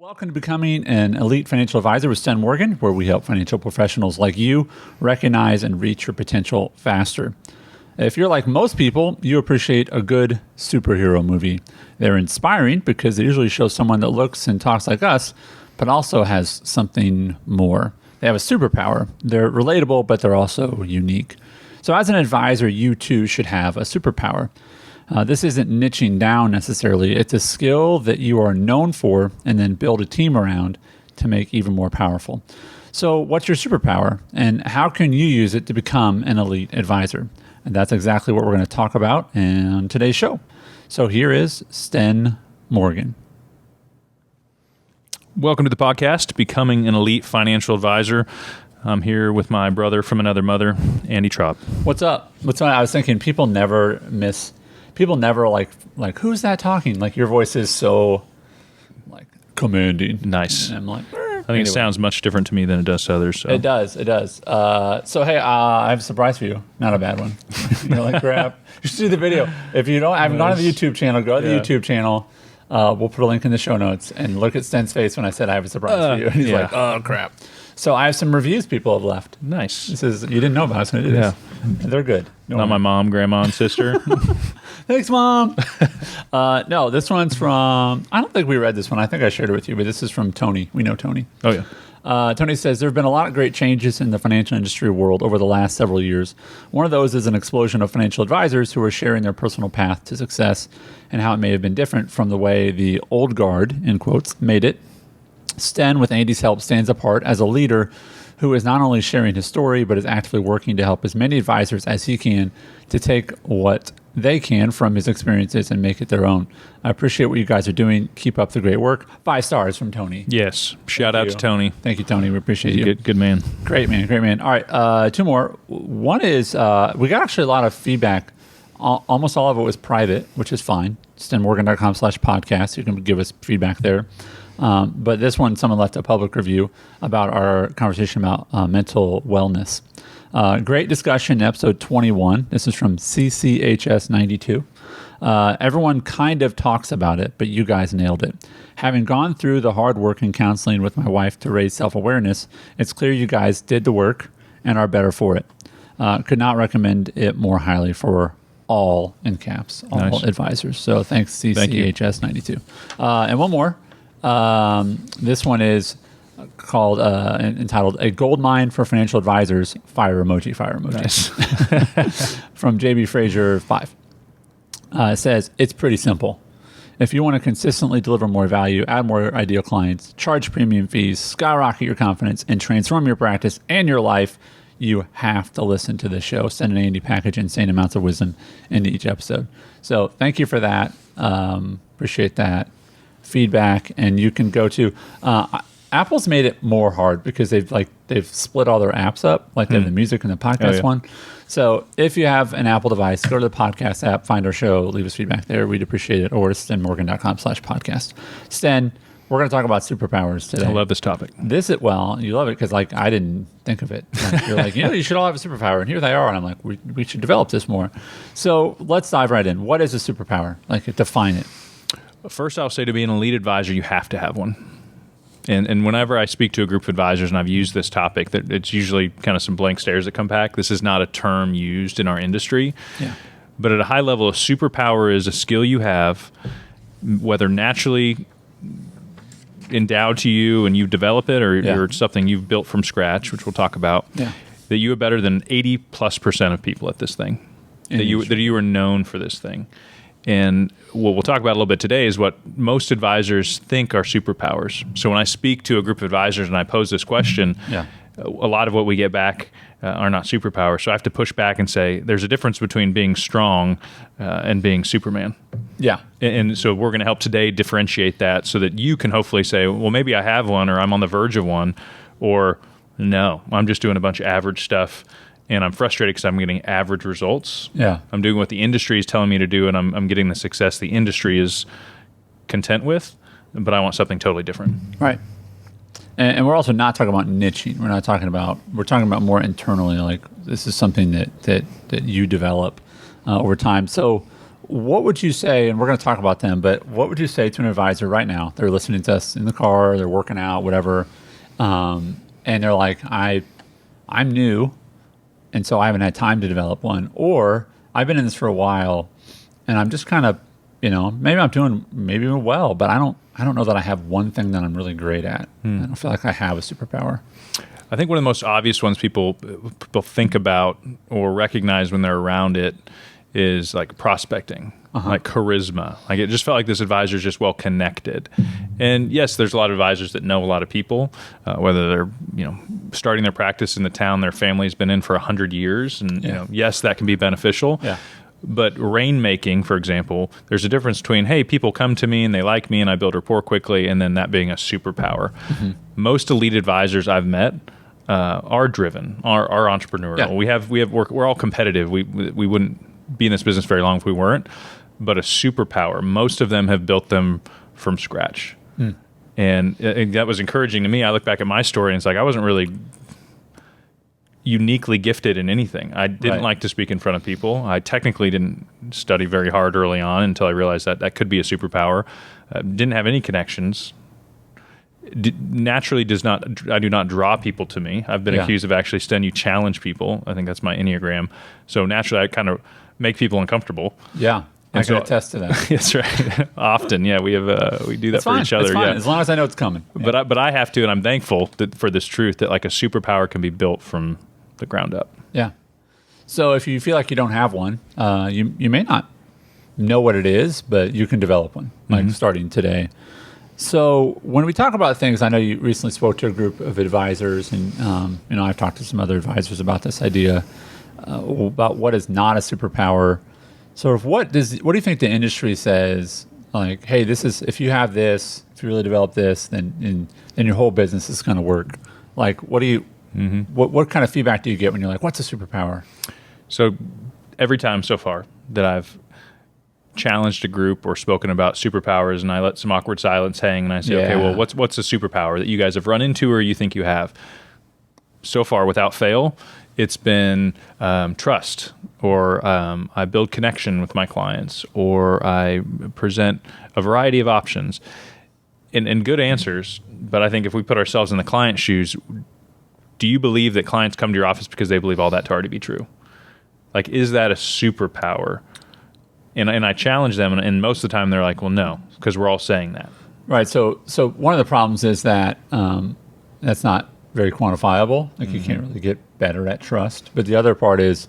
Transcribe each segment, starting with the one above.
Welcome to Becoming an Elite Financial Advisor with Sten Morgan, where we help financial professionals like you recognize and reach your potential faster. If you're like most people, you appreciate a good superhero movie. They're inspiring because they usually show someone that looks and talks like us, but also has something more. They have a superpower. They're relatable, but they're also unique. So as an advisor, you too should have a superpower. This isn't niching down necessarily. It's a skill that you are known for and then build a team around to make even more powerful. So what's your superpower and how can you use it to become an elite advisor? And that's exactly what we're going to talk about in today's show. So here is Sten Morgan. Welcome to the podcast, Becoming an Elite Financial Advisor. I'm here with my brother from another mother, Andy Traub. What's up? I was thinking people never like, who's that talking? Like your voice is so like commanding. Nice. And I'm like, I think it sounds much different to me than it does to others. So. It does. So hey, I have a surprise for you. Not a bad one. You're like, crap. You should see the video. If you don't, I'm not on the YouTube channel. Go to the YouTube channel. We'll put a link in the show notes and look at Sten's face when I said I have a surprise for you. He's like, oh crap. So I have some reviews people have left. Nice. This is, you didn't know about it. Yeah. They're good. Not my mom, grandma, and sister. Thanks, Mom. No, this one's from, I don't think we read this one. I think I shared it with you, but this is from Tony. We know Tony. Oh, yeah. Tony says, there have been a lot of great changes in the financial industry world over the last several years. One of those is an explosion of financial advisors who are sharing their personal path to success and how it may have been different from the way the old guard, in quotes, made it. Sten, with Andy's help, stands apart as a leader who is not only sharing his story, but is actively working to help as many advisors as he can to take what they can from his experiences and make it their own. I appreciate what you guys are doing. Keep up the great work. 5 stars from Tony. Yes. Shout out to Tony. Thank you, Tony. We appreciate you. Good man. Great man. All right. 2 more. One is we got actually a lot of feedback. Almost all of it was private, which is fine. StenMorgan.com/podcast. You can give us feedback there. But this one, someone left a public review about our conversation about mental wellness. Great discussion in episode 21. This is from CCHS92. Everyone kind of talks about it, but you guys nailed it. Having gone through the hard work in counseling with my wife to raise self-awareness, it's clear you guys did the work and are better for it. Could not recommend it more highly for all, in caps, all nice. Advisors. So thanks, CCHS92. And one more. This one is called entitled "A Gold Mine for Financial Advisors." Fire emoji. Nice. From JB Frazier 5. It says it's pretty simple. If you want to consistently deliver more value, add more ideal clients, charge premium fees, skyrocket your confidence, and transform your practice and your life, you have to listen to this show. Send an Andy package insane amounts of wisdom into each episode. So thank you for that. Appreciate that feedback. And you can go to Apple's made it more hard because they've split all their apps up, like they have the music and the podcast one. So if you have an Apple device, go to the podcast app, find our show, leave us feedback there. We'd appreciate it. Or StenMorgan.com/podcast. Sten, we're going to talk about superpowers today. I love this topic. You love it because I didn't think of it. You're like, you should all have a superpower, and here they are. And I'm like, we should develop this more. So let's dive right in. What is a superpower? Define it. First, I'll say to be an elite advisor, you have to have one. And whenever I speak to a group of advisors and I've used this topic, that it's usually kind of some blank stares that come back. This is not a term used in our industry. Yeah. But at a high level, a superpower is a skill you have, whether naturally endowed to you and you develop it or something you've built from scratch, which we'll talk about, that you are better than 80+% of people at this thing, that you are known for this thing. And what we'll talk about a little bit today is what most advisors think are superpowers. So when I speak to a group of advisors and I pose this question, a lot of what we get back are not superpowers. So I have to push back and say there's a difference between being strong and being Superman. Yeah. And so we're going to help today differentiate that so that you can hopefully say, well, maybe I have one, or I'm on the verge of one, or no, I'm just doing a bunch of average stuff. And I'm frustrated because I'm getting average results. Yeah, I'm doing what the industry is telling me to do, and I'm getting the success the industry is content with, but I want something totally different. Right. And we're also not talking about niching. We're talking about more internally. Like this is something that you develop over time. So what would you say, and we're going to talk about them, but what would you say to an advisor right now? They're listening to us in the car, they're working out, whatever, and they're like, I'm new, and so I haven't had time to develop one, or I've been in this for a while, and I'm just kind of, maybe I'm doing well, but I don't know that I have one thing that I'm really great at. I don't feel like I have a superpower. I think one of the most obvious ones people think about or recognize when they're around it is like prospecting, like charisma. Like it just felt like this advisor is just well connected. And yes, there's a lot of advisors that know a lot of people, whether they're starting their practice in the town their family's been in for 100 years, and yes, that can be beneficial. Yeah. But rainmaking, for example, there's a difference between, hey, people come to me and they like me and I build rapport quickly, and then that being a superpower. Most elite advisors I've met are driven, are entrepreneurial. Yeah. We're all competitive. We wouldn't be in this business very long if we weren't. But a superpower, most of them have built them from scratch. And that was encouraging to me. I look back at my story and it's like I wasn't really uniquely gifted in anything. I didn't like to speak in front of people. I technically didn't study very hard early on until I realized that could be a superpower. Didn't have any connections. Naturally I do not draw people to me. I've been accused of actually, Sten, you challenge people. I think that's my Enneagram. So naturally I kind of make people uncomfortable. Yeah. I can attest to that. That's right. Often, we have we do that for each other. It's fine. Yeah, as long as I know it's coming. Yeah. But I have to, and I'm thankful for this truth that like a superpower can be built from the ground up. Yeah. So if you feel like you don't have one, you may not know what it is, but you can develop one, like starting today. So when we talk about things, I know you recently spoke to a group of advisors, and I've talked to some other advisors about this idea about what is not a superpower. So what do you think the industry says? Like, hey, this is, if you have this, if you really develop this, then your whole business is going to work. Like, what do you? What kind of feedback do you get when you're like, what's a superpower? So every time so far that I've challenged a group or spoken about superpowers and I let some awkward silence hang and I say, okay, well, what's a superpower that you guys have run into or you think you have? So far, without fail, it's been trust, or I build connection with my clients, or I present a variety of options and good answers. But I think if we put ourselves in the client's shoes, do you believe that clients come to your office because they believe all that to already be true? Like, is that a superpower? And I challenge them, and most of the time they're like, well, no, because we're all saying that. Right. So one of the problems is that that's not very quantifiable. Like, you can't really get better at trust. But the other part is,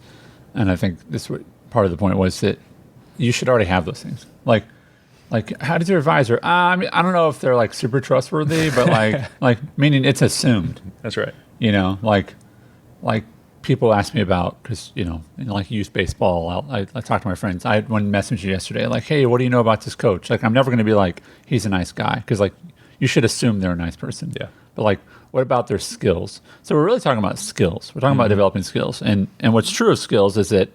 and I think this part of the point was that you should already have those things. Like how does your advisor? I mean, I don't know if they're like super trustworthy, but like meaning it's assumed. That's right. Like people ask me about, because, like youth baseball, I talk to my friends. I had one message yesterday, like, hey, what do you know about this coach? Like, I'm never going to be like, he's a nice guy, because like you should assume they're a nice person. Yeah. But like, what about their skills? So we're really talking about skills. We're talking about developing skills. And what's true of skills is that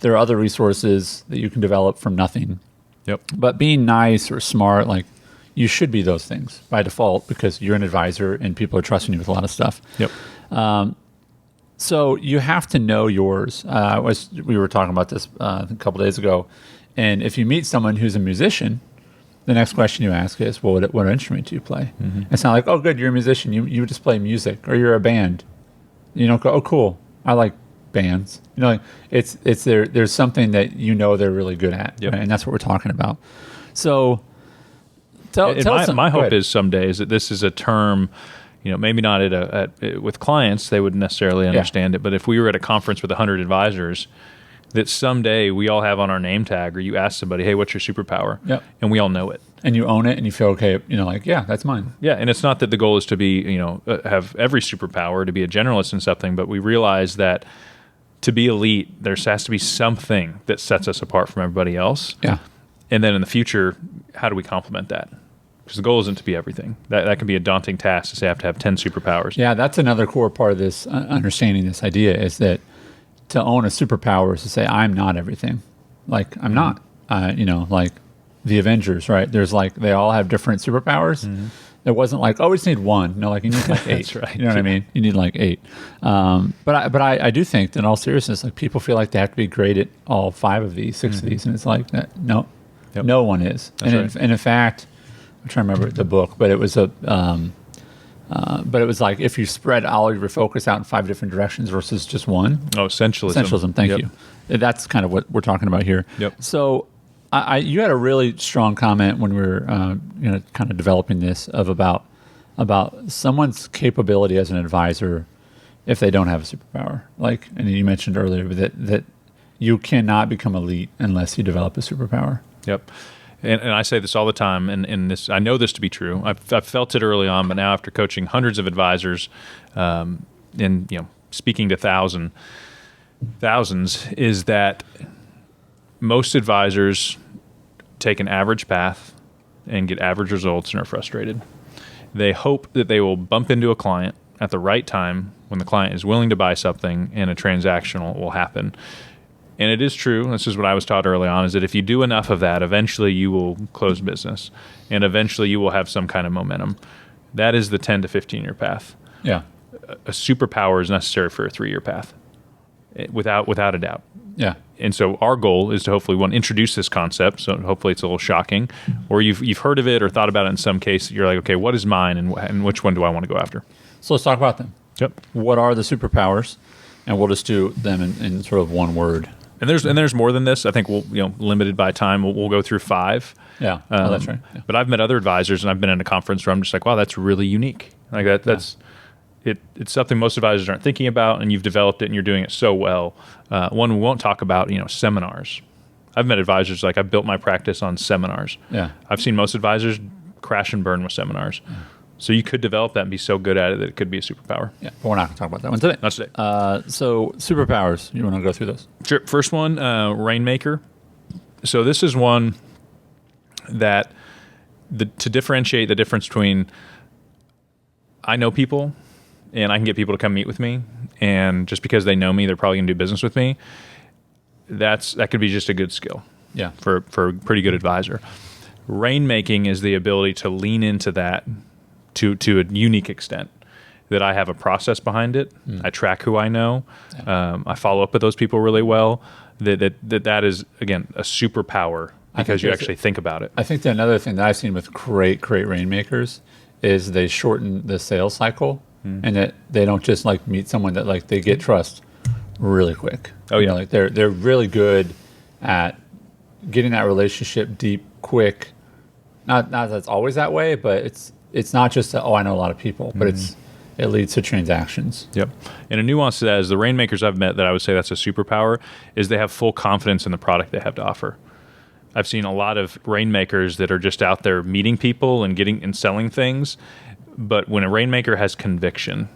there are other resources that you can develop from nothing. Yep. But being nice or smart, like, you should be those things by default because you're an advisor and people are trusting you with a lot of stuff. Yep. So you have to know yours. We were talking about this a couple days ago. And if you meet someone who's a musician, the next question you ask is, well, what instrument do you play? It's not like, oh, good, you're a musician. You just play music, or you're a band. Go, oh, cool, I like bands. It's there's something that they're really good at, right? And that's what we're talking about. So my hope is someday is that this is a term, maybe not with clients, they wouldn't necessarily understand it, but if we were at a conference with 100 advisors, that someday we all have on our name tag, or you ask somebody, hey, what's your superpower? Yep. And we all know it. And you own it and you feel okay, like, yeah, that's mine. Yeah, and it's not that the goal is to be, have every superpower, to be a generalist in something, but we realize that to be elite, there has to be something that sets us apart from everybody else. Yeah. And then in the future, how do we complement that? Because the goal isn't to be everything. That can be a daunting task to say I have to have 10 superpowers. Yeah, that's another core part of this, understanding this idea, is that to own a superpower is to say, I'm not everything. Like, I'm not. Like the Avengers, right? There's like, they all have different superpowers. It wasn't like, oh, we just need one. No, like you need like 8. That's right. You know what I mean? You need like 8. But I do think that in all seriousness, like people feel like they have to be great at all 5 of these, 6 of these, and it's like no, no one is. That's right. And in fact, I'm trying to remember the book, but it was but it was like if you spread all of your focus out in 5 different directions versus just one. Oh, essentialism. Essentialism. Thank you. That's kind of what we're talking about here. Yep. So you had a really strong comment when we were kind of developing this about someone's capability as an advisor if they don't have a superpower. Like, and you mentioned earlier that you cannot become elite unless you develop a superpower. Yep. And I say this all the time, and this I know this to be true. I've felt it early on, but now after coaching hundreds of advisors, and speaking to thousands, is that most advisors take an average path and get average results and are frustrated. They hope that they will bump into a client at the right time when the client is willing to buy something and a transactional will happen. And it is true, this is what I was taught early on, is that if you do enough of that, eventually you will close business and eventually you will have some kind of momentum. That is the 10 to 15-year path. Yeah. A superpower is necessary for a 3-year path, without a doubt. Yeah. And so our goal is to hopefully, one, introduce this concept, so hopefully it's a little shocking, or you've heard of it or thought about it in some case. You're like, okay, what is mine and which one do I want to go after? So let's talk about them. Yep. What are the superpowers? And we'll just do them in sort of one word. And there's more than this. I think we'll limited by time. We'll go through 5. Yeah, that's right. Yeah. But I've met other advisors, and I've been in a conference where I'm just like, wow, that's really unique. Like that. That's it's something most advisors aren't thinking about, and you've developed it, and you're doing it so well. One we won't talk about, seminars. I've met advisors like I've built my practice on seminars. Yeah, I've seen most advisors crash and burn with seminars. Yeah. So you could develop that and be so good at it that it could be a superpower. Yeah, but we're not going to talk about that one today. Not today. So superpowers, you want to go through those? Sure. First one, Rainmaker. So this is one that to differentiate the difference between I know people and I can get people to come meet with me, and just because they know me, they're probably going to do business with me. That could be just a good skill. Yeah. For a pretty good advisor. Rainmaking is the ability to lean into that to a unique extent, that I have a process behind it. I track who I know. Yeah. I follow up with those people really well. That is, again, a superpower because you actually think about it. I think that another thing that I've seen with great Rainmakers is they shorten the sales cycle, and that they don't just like meet someone that like they get trust really quick. Oh yeah, like they're really good at getting that relationship deep, quick. Not that it's always that way, but it's not just that, I know a lot of people, but it leads to transactions. Yep. And a nuance to that is the Rainmakers I've met that I would say that's a superpower is they have full confidence in the product they have to offer. I've seen a lot of Rainmakers that are just out there meeting people and getting and selling things, but when a Rainmaker has conviction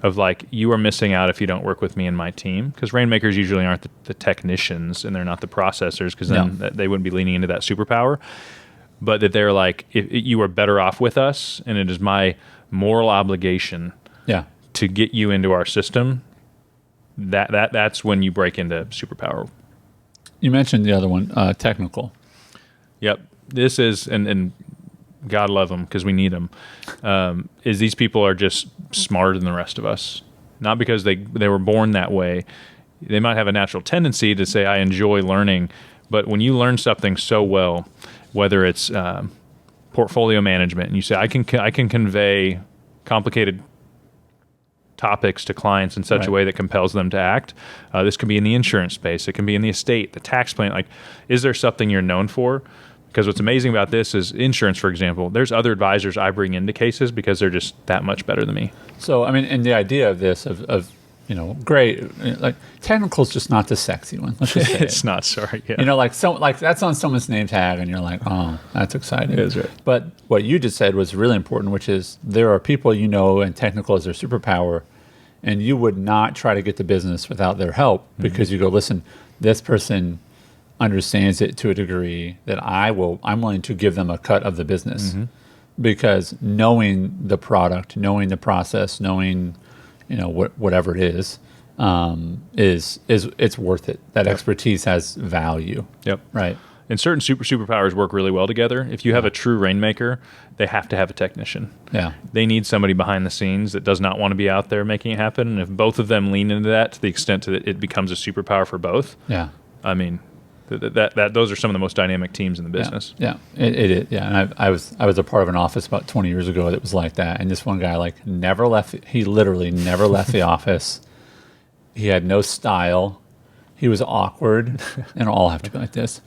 of like, you are missing out if you don't work with me and my team, because Rainmakers usually aren't the technicians and they're not the processors, because then they wouldn't be leaning into that superpower. But that they're like, you are better off with us, and it is my moral obligation to get you into our system. That's when you break into superpower. You mentioned the other one, technical. Yep. This is, and God love them because we need them, is these people are just smarter than the rest of us. Not because they were born that way. They might have a natural tendency to say, I enjoy learning, but when you learn something so well, whether it's portfolio management, and you say, I can convey complicated topics to clients in such a way that compels them to act. This can be in the insurance space. It can be in the estate, the tax plan. Like, is there something you're known for? Because what's amazing about this is insurance, for example, there's other advisors I bring into cases because they're just that much better than me. So, I mean, and the idea of this, of great, like technical is just not the sexy one. Let's just say it's not. Sorry, yeah. Like that's on someone's name tag, and you're like, oh, that's exciting. It is right. But what you just said was really important, which is there are people and technical is their superpower, and you would not try to get the business without their help because you go, listen, this person understands it to a degree that I'm willing to give them a cut of the business because knowing the product, knowing the process, knowing whatever it is it's worth it. That expertise has value. Yep. Right. And certain superpowers work really well together. If you have a true Rainmaker, they have to have a technician. Yeah. They need somebody behind the scenes that does not want to be out there making it happen. And if both of them lean into that to the extent that it becomes a superpower for both, Yeah. I mean, those are some of the most dynamic teams in the business. Yeah, it is. Yeah, and I was a part of an office about 20 years ago that was like that. And this one guy like never left. He literally never left the office. He had no style. He was awkward, and all have to be like this.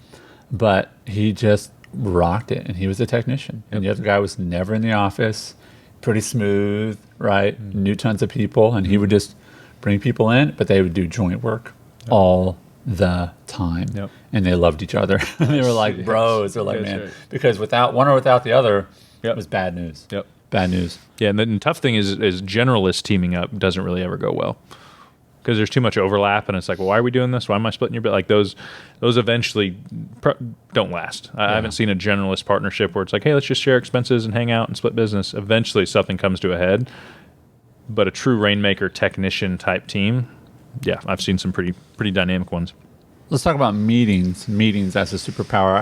But he just rocked it, and he was a technician. And the other guy was never in the office. Pretty smooth, right? Knew tons of people, and he would just bring people in, but they would do joint work all the time. Yep. And they loved each other. They were like bros. They're like, man, because without one or without the other, it was bad news. Yep. Bad news. Yeah, and the tough thing is generalists teaming up doesn't really ever go well. Because there's too much overlap, and it's like, well, why are we doing this? Why am I splitting your bit? Like those eventually don't last. I haven't seen a generalist partnership where it's like, hey, let's just share expenses and hang out and split business. Eventually, something comes to a head. But a true Rainmaker technician type team, yeah, I've seen some pretty dynamic ones. Let's talk about meetings. Meetings as a superpower.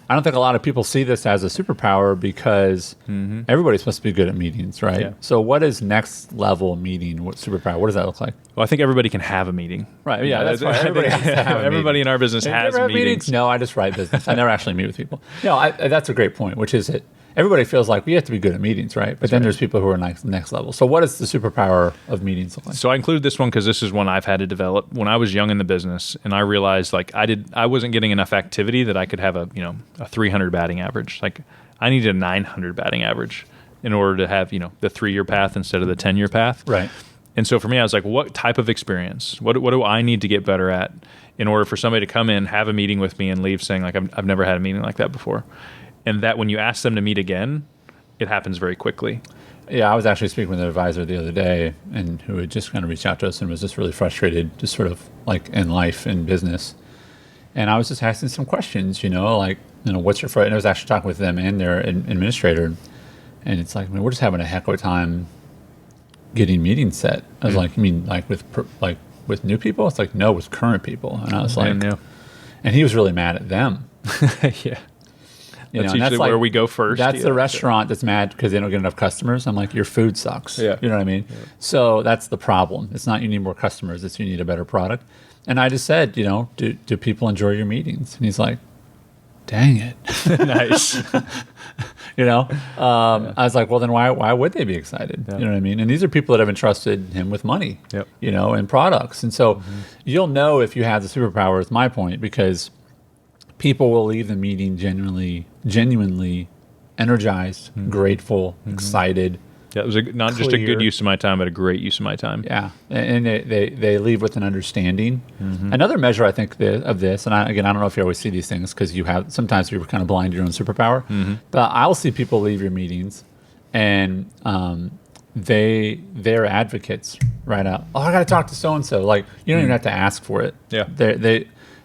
I don't think a lot of people see this as a superpower because everybody's supposed to be good at meetings, right? Yeah. So what is next level meeting? What superpower? What does that look like? Well, I think everybody can have a meeting. Right. Yeah, that's right. Everybody has to have a Everybody meeting. in our business has meetings. No, I just write business. I never actually meet with people. No, that's a great point, which is that everybody feels like we have to be good at meetings, right? But then there's people who are next level. So what is the superpower of meetings look like? So I included this one because this is one I've had to develop. When I was young in the business, and I realized like I wasn't getting enough activity that I could have a 300 batting average. Like I needed a 900 batting average in order to have the 3-year path instead of the 10-year path. Right. And so for me, I was like, what type of experience? What do I need to get better at in order for somebody to come in, have a meeting with me, and leave saying like I've never had a meeting like that before. And that when you ask them to meet again, it happens very quickly. Yeah, I was actually speaking with an advisor the other day, and who had just kind of reached out to us and was just really frustrated, just sort of like in life and business. And I was just asking some questions, what's your and I was actually talking with them and their administrator, and it's like, we're just having a heck of a time getting meetings set. I was like, you mean like with new people? It's like, no, with current people. And I was like, and he was really mad at them. Yeah. That's usually where we go first. That's the restaurant that's mad because they don't get enough customers. I'm like, your food sucks. Yeah. You know what I mean? Yeah. So that's the problem. It's not you need more customers. It's you need a better product. And I just said, do people enjoy your meetings? And he's like, dang it. Nice. I was like, well, then why would they be excited? Yeah. You know what I mean? And these are people that have entrusted him with money, and products. And so you'll know if you have the superpower, is my point, because people will leave the meeting genuinely energized, grateful, excited. Yeah, it was not just a good use of my time, but a great use of my time. Yeah, and they leave with an understanding. Another measure, I think, of this, and I don't know if you always see these things because sometimes you're kind of blind to your own superpower, but I'll see people leave your meetings and they're advocates right out. Oh, I got to talk to so-and-so. Like, you don't even have to ask for it. Yeah.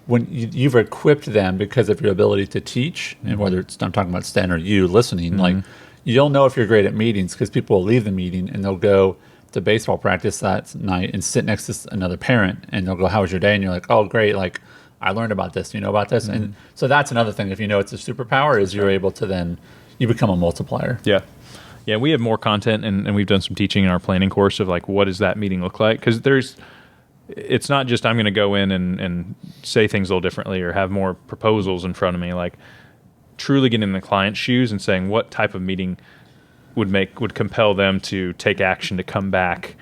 When you've equipped them because of your ability to teach, and whether I'm talking about Sten or you listening, like you'll know if you're great at meetings because people will leave the meeting and they'll go to baseball practice that night and sit next to another parent and they'll go, how was your day? And you're like, oh, great. Like, I learned about this. Do you know about this? And so that's another thing. If you know it's a superpower, is you're able to then, you become a multiplier. Yeah. Yeah, we have more content and we've done some teaching in our planning course of like, what does that meeting look like? Because it's not just I'm going to go in and say things a little differently or have more proposals in front of me. Like truly getting in the client's shoes and saying what type of meeting would compel them to take action to come back.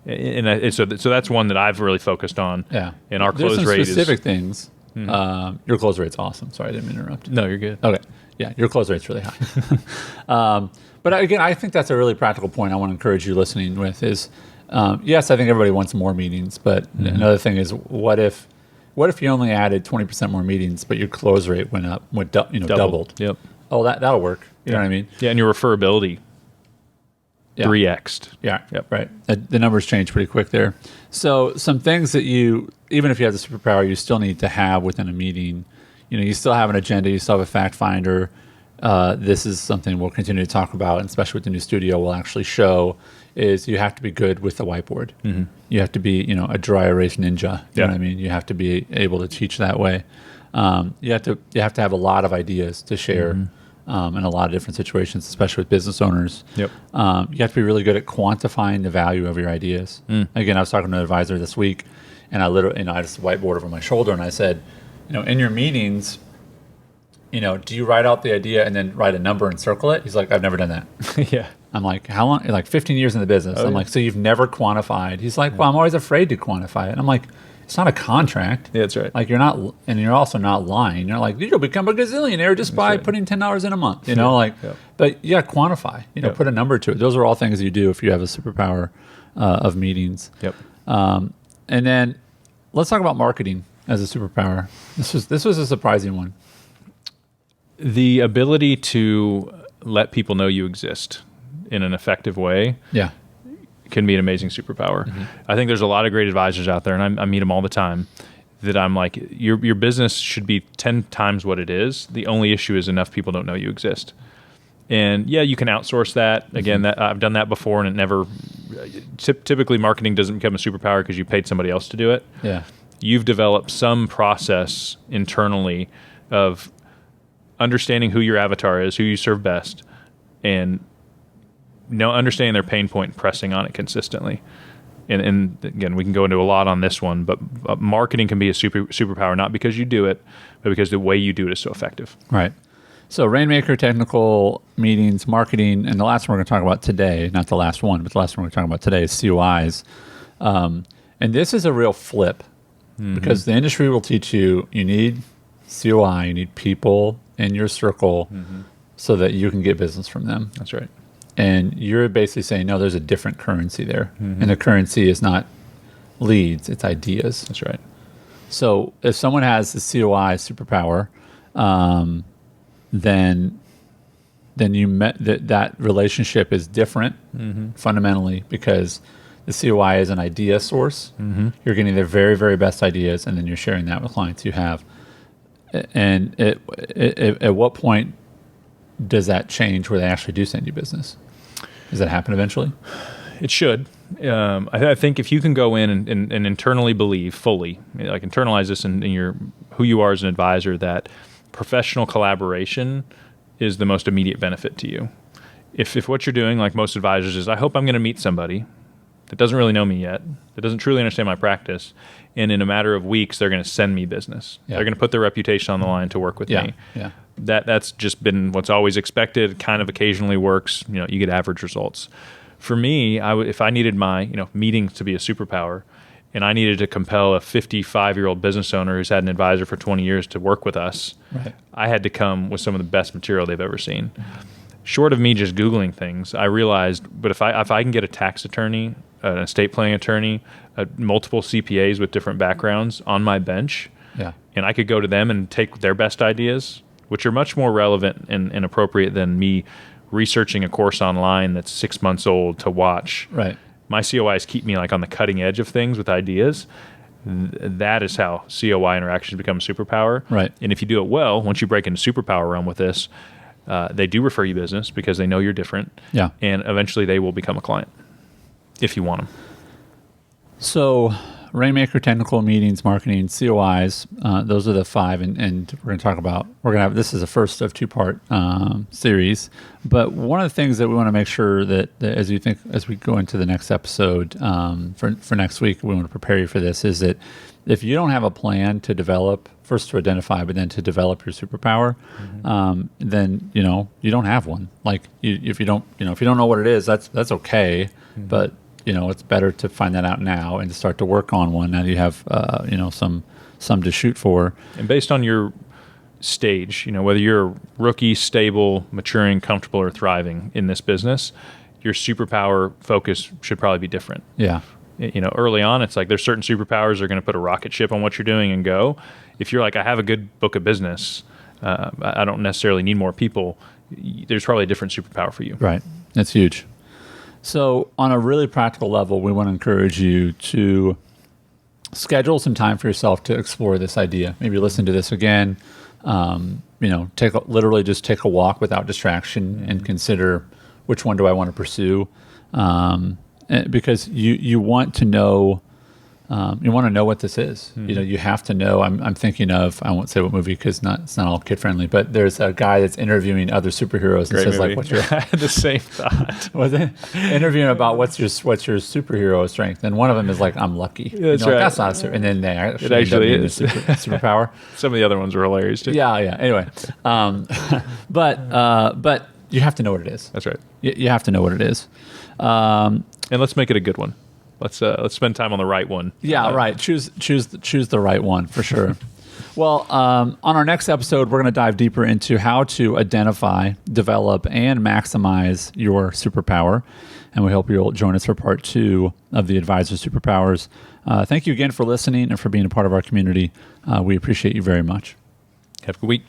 And so that's one that I've really focused on. Yeah. And our close rate is specific things. Your close rate's awesome. Sorry, I didn't interrupt. No, you're good. Okay. Yeah, your close rate's really high. But again, I think that's a really practical point I want to encourage you listening with is, yes, I think everybody wants more meetings, but another thing is, what if you only added 20% more meetings, but your close rate doubled? Yep. Oh, that'll work. You know what I mean? Yeah, and your referability 3x'd. Yeah. Yep. Right. The numbers change pretty quick there. So some things that even if you have the superpower, you still need to have within a meeting. You still have an agenda. You still have a fact finder. This is something we'll continue to talk about, and especially with the new studio, we'll actually show is you have to be good with the whiteboard. You have to be, a dry erase ninja. You know what I mean? You have to be able to teach that way. You have to have a lot of ideas to share in a lot of different situations, especially with business owners. Yep. You have to be really good at quantifying the value of your ideas. Again, I was talking to an advisor this week, and I just whiteboard over my shoulder, and I said, in your meetings, do you write out the idea and then write a number and circle it? He's like, I've never done that. Yeah. I'm like, how long? Like 15 years in the business. I'm like, so you've never quantified? He's like, well, I'm always afraid to quantify it. And I'm like, it's not a contract. Yeah, that's right. Like you're not, and you're also not lying. You're like, you'll become a gazillionaire just by putting $10 in a month, but you got to quantify, put a number to it. Those are all things you do if you have a superpower of meetings. Yep. And then let's talk about marketing as a superpower. This was a surprising one. The ability to let people know you exist in an effective way can be an amazing superpower. I think there's a lot of great advisors out there, and I meet them all the time, that I'm like, your business should be 10 times what it is. The only issue is enough people don't know you exist. And you can outsource that. Again, that I've done that before, and it never, typically marketing doesn't become a superpower because you paid somebody else to do it. Yeah. You've developed some process internally of understanding who your avatar is, who you serve best, and understanding their pain point and pressing on it consistently. And again, we can go into a lot on this one, but marketing can be a superpower, not because you do it, but because the way you do it is so effective. Right. So Rainmaker, technical meetings, marketing, and the last one we're going to talk about today, not the last one, but the last one we're talking about today is COIs. And this is a real flip because the industry will teach you need COI, you need people in your circle so that you can get business from them. That's right. And you're basically saying, no, there's a different currency there. And the currency is not leads, it's ideas. That's right. So if someone has the COI superpower, then that relationship is different fundamentally because the COI is an idea source. You're getting their very, very best ideas, and then you're sharing that with clients you have. And at what point does that change where they actually do send you business? Does that happen eventually? It should. I think if you can go in and internally believe fully, like internalize this in your who you are as an advisor, that professional collaboration is the most immediate benefit to you. If what you're doing, like most advisors, is I hope I'm going to meet somebody that doesn't really know me yet, that doesn't truly understand my practice, and in a matter of weeks, they're going to send me business. Yeah. They're going to put their reputation on the line to work with me. Yeah. That's just been what's always expected, kind of occasionally works. You get average results. For me, if I needed my meeting to be a superpower, and I needed to compel a 55-year-old business owner who's had an advisor for 20 years to work with us, I had to come with some of the best material they've ever seen. Short of me just Googling things, I realized, but if I can get a tax attorney, an estate planning attorney, multiple CPAs with different backgrounds on my bench, and I could go to them and take their best ideas, which are much more relevant and appropriate than me researching a course online that's 6 months old to watch. Right. My COIs keep me on the cutting edge of things with ideas. That is how COI interactions become a superpower. Right. And if you do it well, once you break into superpower realm with this, they do refer you business because they know you're different. Yeah. And eventually they will become a client if you want them. So Rainmaker, technical meetings, marketing, COIs, those are the 5, and we're going to talk about, this is the first of 2-part series, but one of the things that we want to make sure that as we go into the next episode for next week, we want to prepare you for this, is that if you don't have a plan to develop, first to identify, but then to develop your superpower, then, you don't have one. Like if you don't know what it is, that's okay. But it's better to find that out now and to start to work on one. Now that you have, some to shoot for. And based on your stage, whether you're a rookie, stable, maturing, comfortable, or thriving in this business, your superpower focus should probably be different. Yeah. Early on, it's like there's certain superpowers that are going to put a rocket ship on what you're doing and go. If you're like, I have a good book of business, I don't necessarily need more people, there's probably a different superpower for you. Right. That's huge. So on a really practical level, we want to encourage you to schedule some time for yourself to explore this idea. Maybe listen to this again. Literally just take a walk without distraction and consider which one do I want to pursue. Because you want to know You want to know what this is. You have to know. I'm thinking of, I won't say what movie because it's not all kid friendly, but there's a guy that's interviewing other superheroes and Great says movie. like, "What's your?" I had the same thought. Was it interviewing about what's your superhero strength? And one of them is like, "I'm lucky." That's like, right. That's not a super. And then they actually, actually end up is. being the superpower. Some of the other ones were hilarious too. Yeah. Anyway, but you have to know what it is. That's right. You have to know what it is. And let's make it a good one. Let's spend time on the right one. Yeah, right. Choose the right one for sure. Well, on our next episode, we're going to dive deeper into how to identify, develop, and maximize your superpower. And we hope you'll join us for part 2 of the Advisor Superpowers. Thank you again for listening and for being a part of our community. We appreciate you very much. Have a good week.